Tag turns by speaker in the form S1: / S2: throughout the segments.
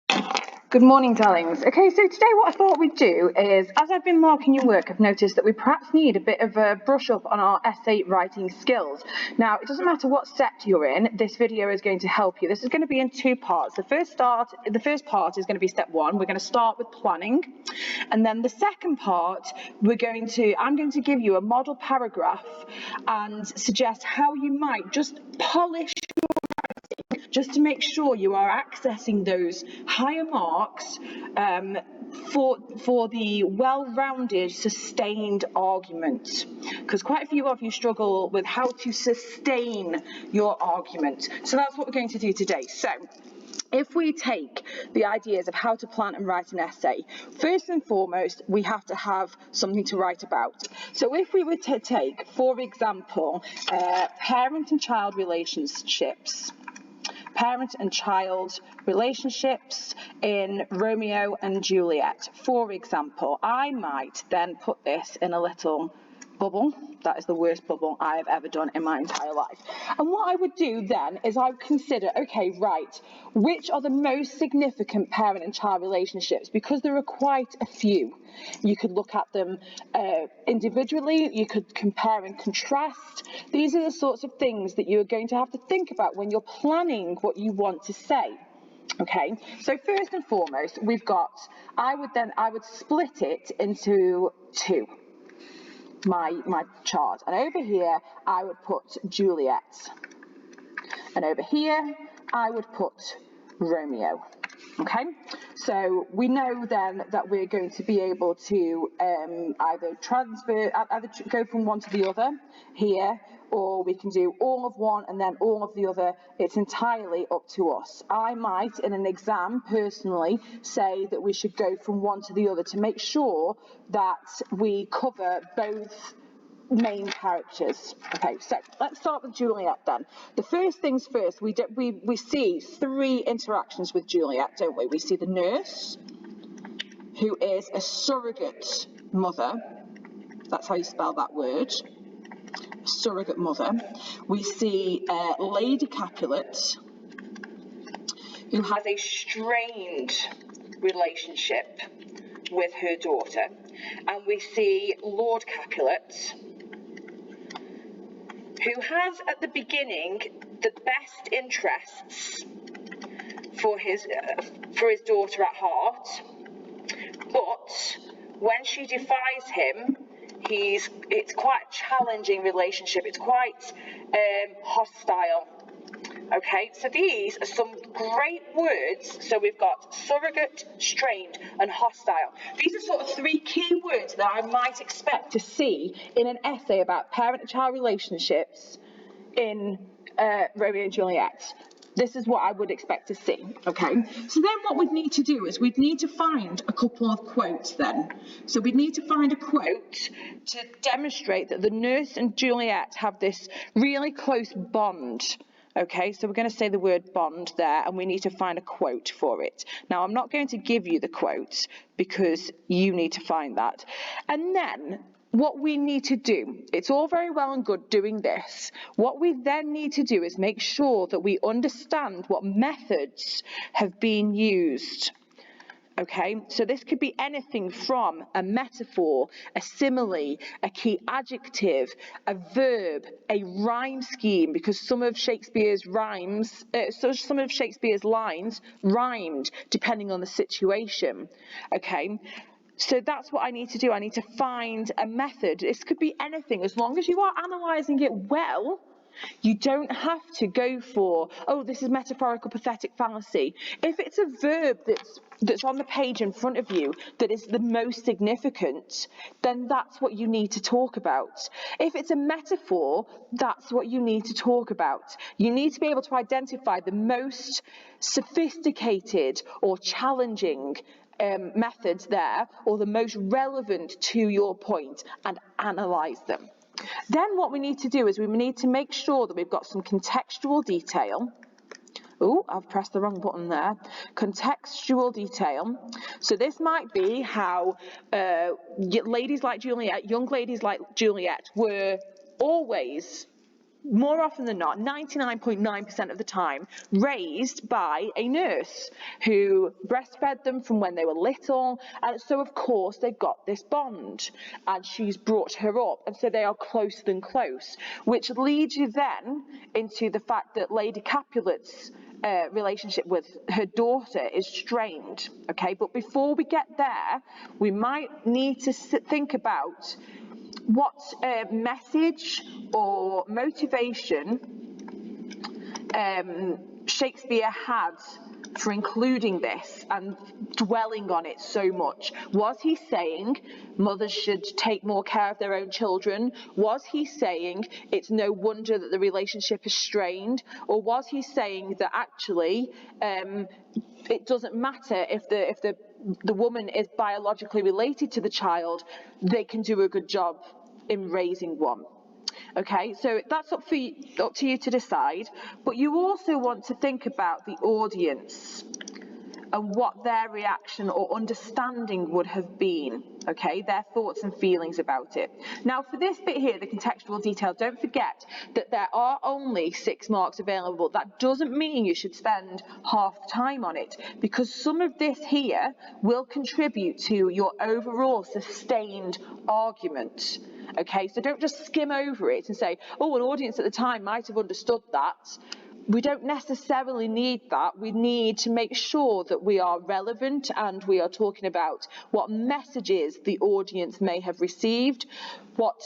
S1: Good morning, darlings. Okay, so today what I thought we'd do is, as I've been marking your work, I've noticed that we perhaps need a bit of a brush up on our essay writing skills. Now, it doesn't matter what set you're in, this video is going to help you. This is going to be in two parts. The first part is going to be step one. We're going to start with planning. And then the second part, I'm going to give you a model paragraph and suggest how you might just polish just to make sure you are accessing those higher marks for the well-rounded, sustained argument. Because quite a few of you struggle with how to sustain your argument. So that's what we're going to do today. So if we take the ideas of how to plan and write an essay, first and foremost, we have to have something to write about. So if we were to take, for example, parent and child relationships in Romeo and Juliet, for example, I might then put this in a little bubble. That is the worst bubble I have ever done in my entire life. And what I would do then is I would consider, okay, right, which are the most significant parent and child relationships? Because there are quite a few. You could look at them individually, you could compare and contrast. These are the sorts of things that you're going to have to think about when you're planning what you want to say. Okay, so first and foremost, I would split it into two. My chart, and over here I would put Juliet, and over here I would put Romeo. Okay, so we know then that we're going to be able to either go from one to the other here, or we can do all of one and then all of the other. It's entirely up to us. I might, in an exam, personally say that we should go from one to the other to make sure that we cover both main characters. Okay, so let's start with Juliet then. The first things first, we see three interactions with Juliet, don't we? We see the nurse, who is a surrogate mother. That's how you spell that word. Surrogate mother. We see Lady Capulet, who has a strained relationship with her daughter. And we see Lord Capulet, who has at the beginning the best interests for his daughter at heart, but when she defies him, it's quite a challenging relationship. It's quite hostile. Okay, so these are some great words. So we've got surrogate, strained, and hostile. These are sort of three key words that I might expect to see in an essay about parent and child relationships in Romeo and Juliet. This is what I would expect to see, okay? So then what we'd need to do is we'd need to find a couple of quotes then. So we'd need to find a quote to demonstrate that the nurse and Juliet have this really close bond. Okay, so we're going to say the word bond there, and we need to find a quote for it. Now, I'm not going to give you the quote because you need to find that. And then what we need to do, it's all very well and good doing this. What we then need to do is make sure that we understand what methods have been used. Okay, so this could be anything from a metaphor, a simile, a key adjective, a verb, a rhyme scheme, because some of Shakespeare's lines rhymed depending on the situation. Okay, so that's what I need to do. I need to find a method. This could be anything, as long as you are analysing it well. You don't have to go for, oh, this is metaphorical pathetic fallacy. If it's a verb that's on the page in front of you that is the most significant, then that's what you need to talk about. If it's a metaphor, that's what you need to talk about. You need to be able to identify the most sophisticated or challenging methods there, or the most relevant to your point, and analyse them. Then what we need to do is we need to make sure that we've got some contextual detail. Oh, I've pressed the wrong button there. Contextual detail. So this might be how young ladies like Juliet were always more often than not, 99.9% of the time, raised by a nurse who breastfed them from when they were little. And so, of course, they've got this bond, and she's brought her up. And so they are closer than close, which leads you then into the fact that Lady Capulet's relationship with her daughter is strained. Okay, but before we get there, we might need to think about what message or motivation Shakespeare had for including this and dwelling on it so much. Was he saying mothers should take more care of their own children? Was he saying it's no wonder that the relationship is strained? Or was he saying that actually it doesn't matter if the woman is biologically related to the child, they can do a good job in raising one? Okay, so that's up to you to decide, but you also want to think about the audience and what their reaction or understanding would have been, okay, their thoughts and feelings about it. Now, for this bit here, the contextual detail, don't forget that there are only 6 marks available. That doesn't mean you should spend half the time on it, because some of this here will contribute to your overall sustained argument. Okay, so don't just skim over it and say, oh, an audience at the time might have understood that. We don't necessarily need that. We need to make sure that we are relevant and we are talking about what messages the audience may have received, what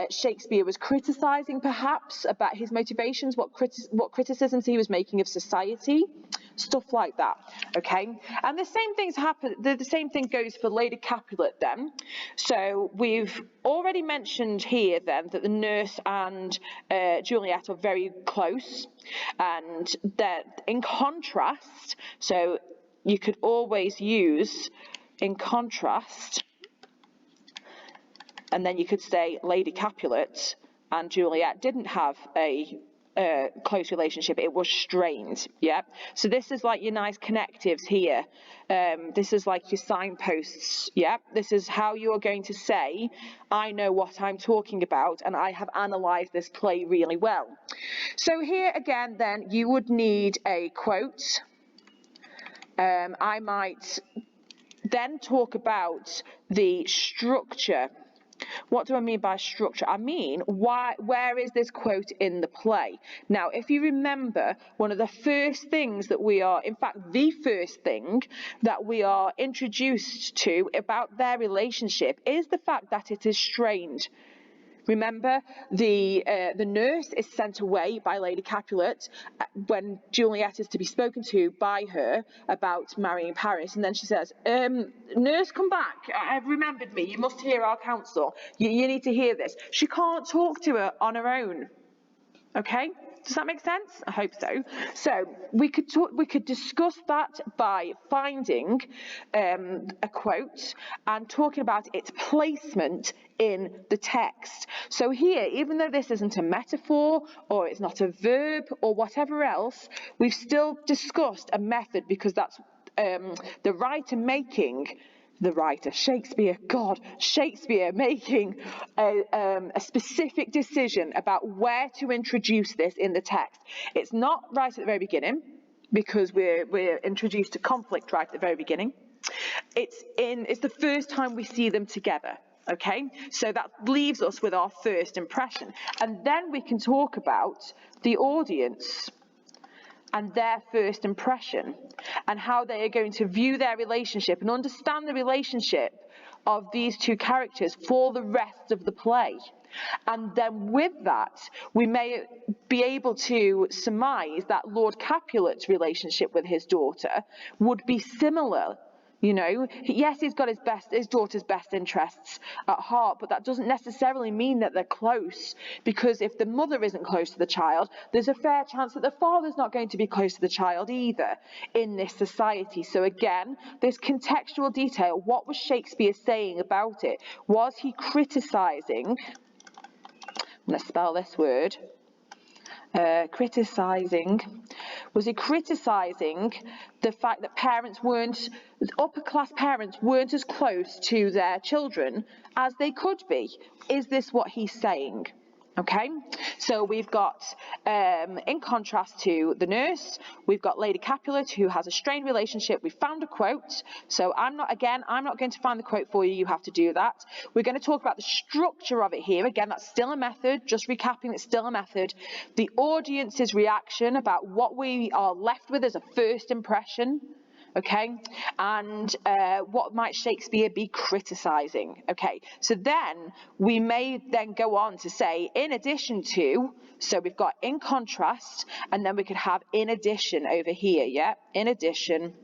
S1: Shakespeare was criticising perhaps about his motivations, what criticisms he was making of society, stuff like that, okay? And the same things happen, the same thing goes for Lady Capulet then. So we've already mentioned here then that the nurse and Juliet are very close, and that in contrast, so you could always use in contrast, and then you could say Lady Capulet and Juliet didn't have a close relationship, it was strained. Yeah, so this is like your nice connectives here. This is like your signposts. Yeah, this is how you're going to say, I know what I'm talking about and I have analysed this play really well. So here again then you would need a quote. I might then talk about the structure. What do I mean by structure? I mean, where is this quote in the play? Now, if you remember, one of the first things that we are, in fact, the first thing that we are introduced to about their relationship is the fact that it is strained. Remember, the nurse is sent away by Lady Capulet when Juliet is to be spoken to by her about marrying Paris, and then she says, nurse, come back, I've remembered me, you must hear our counsel, you need to hear this. She can't talk to her on her own, okay? Does that make sense? I hope so. So we could discuss that by finding a quote and talking about its placement in the text. So here, even though this isn't a metaphor or it's not a verb or whatever else, we've still discussed a method, because that's the writer making. The writer, Shakespeare making a specific decision about where to introduce this in the text. It's not right at the very beginning, because we're introduced to conflict right at the very beginning. It's the first time we see them together. Okay, so that leaves us with our first impression, and then we can talk about the audience and their first impression, and how they are going to view their relationship and understand the relationship of these two characters for the rest of the play. And then with that, we may be able to surmise that Lord Capulet's relationship with his daughter would be similar. You know, yes, he's got his daughter's best interests at heart, but that doesn't necessarily mean that they're close, because if the mother isn't close to the child, there's a fair chance that the father's not going to be close to the child either in this society. So again, this contextual detail, what was Shakespeare saying about it? Was he criticising, I'm going to spell this word, was he criticising the fact that upper class parents weren't as close to their children as they could be? Is this what he's saying? Okay, so we've got, in contrast to the nurse, we've got Lady Capulet, who has a strained relationship. We found a quote, so I'm not going to find the quote for you, you have to do that. We're going to talk about the structure of it here. Again, that's still a method, just recapping, it's still a method. The audience's reaction about what we are left with as a first impression. Okay, and what might Shakespeare be criticising? Okay, so then we may then go on to say, in addition to, so we've got in contrast, and then we could have in addition over here, yeah, in addition.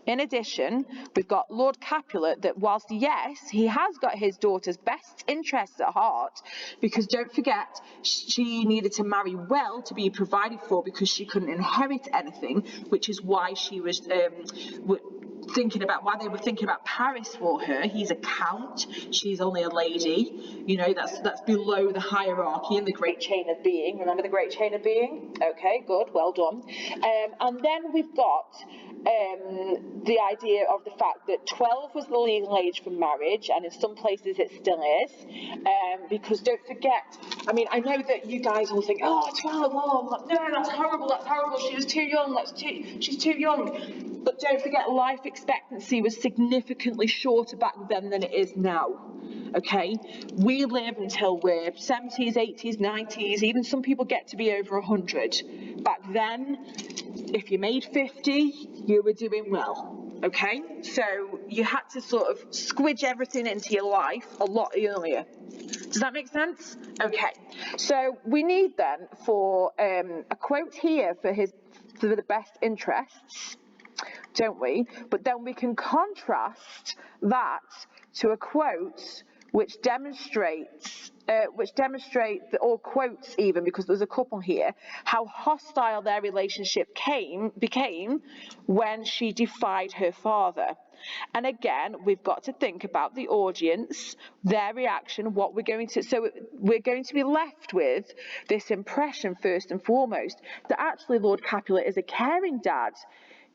S1: In addition, we've got Lord Capulet, that whilst, yes, he has got his daughter's best interests at heart, because don't forget, she needed to marry well to be provided for because she couldn't inherit anything, which is why she was why they were thinking about Paris for her. He's a count, she's only a lady, you know, that's below the hierarchy in the great chain of being. Remember the great chain of being? Okay, good, well done. And then we've got the idea of the fact that 12 was the legal age for marriage, and in some places it still is, because don't forget, I mean, I know that you guys all think, oh, 12, oh, no, that's horrible, she was too young, she's too young. But don't forget, life expectancy was significantly shorter back then than it is now. Okay, we live until we're 70s, 80s, 90s, even some people get to be over 100. Back then, if you made 50, you were doing well. Okay, so you had to sort of squidge everything into your life a lot earlier. Does that make sense? Okay, so we need then for a quote here for the best interests, don't we? But then we can contrast that to a quote which demonstrates, or quotes even, because there's a couple here, how hostile their relationship became when she defied her father. And again, we've got to think about the audience, their reaction, what we're going to, so we're going to be left with this impression first and foremost, that actually Lord Capulet is a caring dad,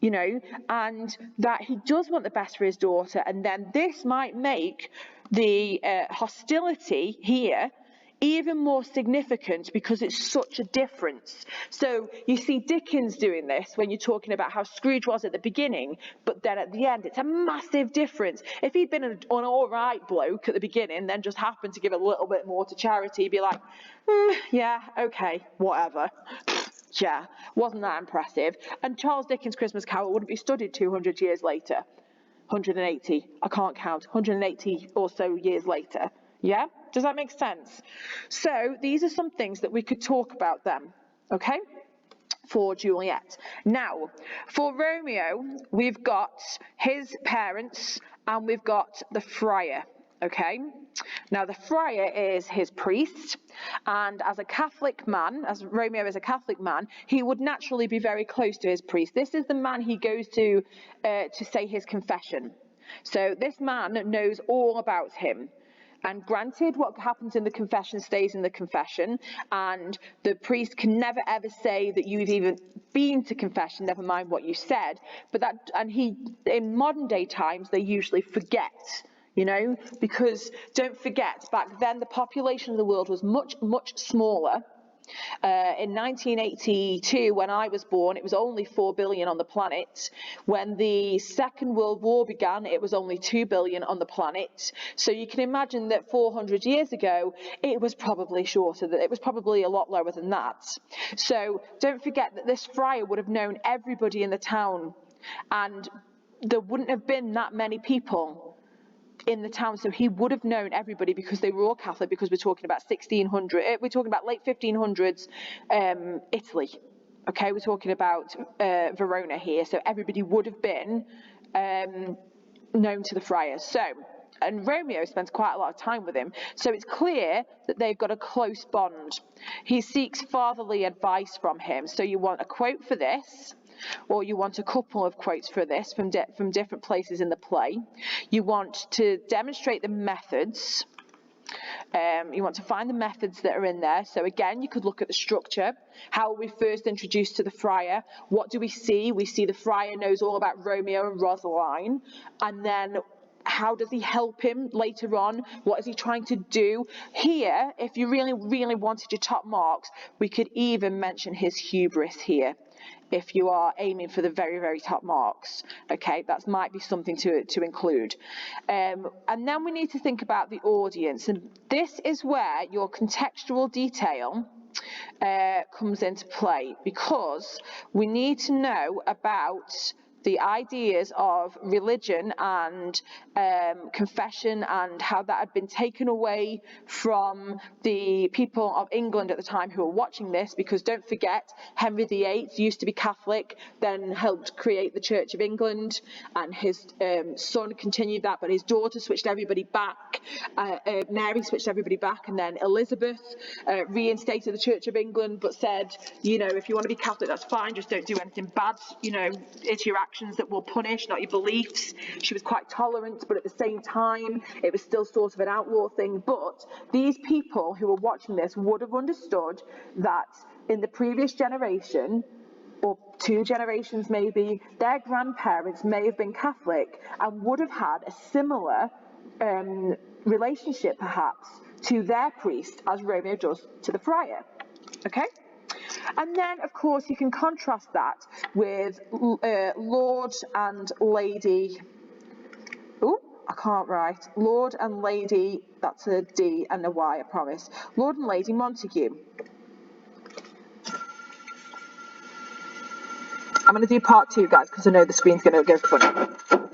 S1: you know, and that he does want the best for his daughter, and then this might make the hostility here even more significant because it's such a difference. So you see Dickens doing this when you're talking about how Scrooge was at the beginning, but then at the end it's a massive difference. If he'd been an all right bloke at the beginning, then just happened to give a little bit more to charity, he'd be like, yeah, okay, whatever. Yeah, wasn't that impressive? And Charles Dickens' Christmas Carol wouldn't be studied 200 years later. 180, I can't count, 180 or so years later. Yeah, does that make sense? So these are some things that we could talk about then, okay, for Juliet. Now, for Romeo, we've got his parents and we've got the friar, okay? Now, the friar is his priest, and as a Catholic man, as Romeo is a Catholic man, he would naturally be very close to his priest. This is the man he goes to say his confession. So this man knows all about him. And granted, what happens in the confession stays in the confession, and the priest can never ever say that you've even been to confession, never mind what you said. But that, and in modern day times, they usually forget, you know, because don't forget, back then the population of the world was much, much smaller. In 1982, when I was born, it was only 4 billion on the planet. When the Second World War began, it was only 2 billion on the planet. So you can imagine that 400 years ago, it was probably shorter, that it was probably a lot lower than that. So don't forget that this friar would have known everybody in the town, and there wouldn't have been that many people in the town, so he would have known everybody because they were all Catholic, because we're talking about 1600, we're talking about late 1500s Italy, okay, we're talking about Verona here, so everybody would have been known to the friars. So, and Romeo spends quite a lot of time with him, so it's clear that they've got a close bond. He seeks fatherly advice from him, so you want a quote for this, or you want a couple of quotes for this from different places in the play. You want to demonstrate the methods. You want to find the methods that are in there. So again, you could look at the structure. How are we first introduced to the friar? What do we see? We see the friar knows all about Romeo and Rosaline. And then how does he help him later on? What is he trying to do? Here, if you really, really wanted your top marks, we could even mention his hubris here, if you are aiming for the very, very top marks. Okay, that might be something to include. And then we need to think about the audience. And this is where your contextual detail comes into play, because we need to know about the ideas of religion and confession, and how that had been taken away from the people of England at the time who were watching this, because don't forget, Henry VIII used to be Catholic, then helped create the Church of England, and his son continued that, but his daughter switched everybody back. Mary switched everybody back, and then Elizabeth reinstated the Church of England, but said, you know, if you want to be Catholic, that's fine, just don't do anything bad, you know, it's your actions that will punish, not your beliefs. She was quite tolerant, but at the same time, it was still sort of an outlaw thing. But these people who were watching this would have understood that in the previous generation, or 2 generations maybe, their grandparents may have been Catholic and would have had a similar relationship perhaps to their priest as Romeo does to the friar. Okay? And then, of course, you can contrast that with Lord and Lady, I can't write, Lord and Lady, that's a D and a Y, I promise, Lord and Lady Montague. I'm going to do part 2, guys, because I know the screen's going to go funny.